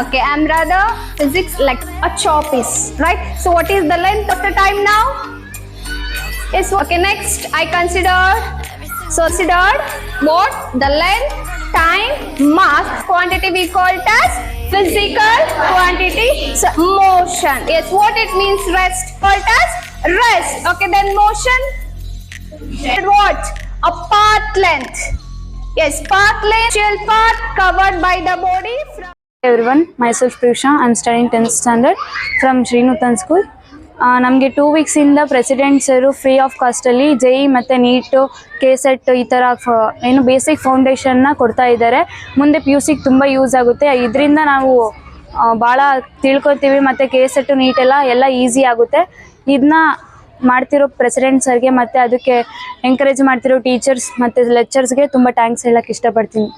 Okay, I'm rather physics like a chalk piece, right? So what is the length of the time now? Is okay. Next, I considered what the length, time, mass, quantity we call it as physical quantity. So motion. Yes, what it means rest. Called as rest. Okay, then motion. What? A path length. Yes, path length, path covered by the body. Everyone, myself Prisha. I'm studying 10th standard from Srinutan school. ನಮಗೆ 2 ವೀಕ್ಸಿಂದ president sir free of ಕಾಸ್ಟಲ್ಲಿ JEE ಮತ್ತು NEET KSET ಈ ಥರ ಏನು basic ಫೌಂಡೇಶನ್ನ ಕೊಡ್ತಾ ಇದ್ದಾರೆ. ಮುಂದೆ PUCಗೆ ತುಂಬ ಯೂಸ್ ಆಗುತ್ತೆ. ಇದರಿಂದ ನಾವು ಭಾಳ ತಿಳ್ಕೊತೀವಿ ಮತ್ತು KSET ನೀಟೆಲ್ಲ ಈಸಿ ಆಗುತ್ತೆ. ಇದನ್ನ ಮಾಡ್ತಿರೋ ಪ್ರೆಸಿಡೆಂಟ್ ಸರ್ಗೆ ಮತ್ತು ಅದಕ್ಕೆ ಎಂಕರೇಜ್ ಮಾಡ್ತಿರೋ ಟೀಚರ್ಸ್ ಮತ್ತು ಲೆಕ್ಚರ್ಸ್ಗೆ ತುಂಬ ಥ್ಯಾಂಕ್ಸ್ ಹೇಳೋಕ್ಕೆ ಇಷ್ಟಪಡ್ತೀನಿ.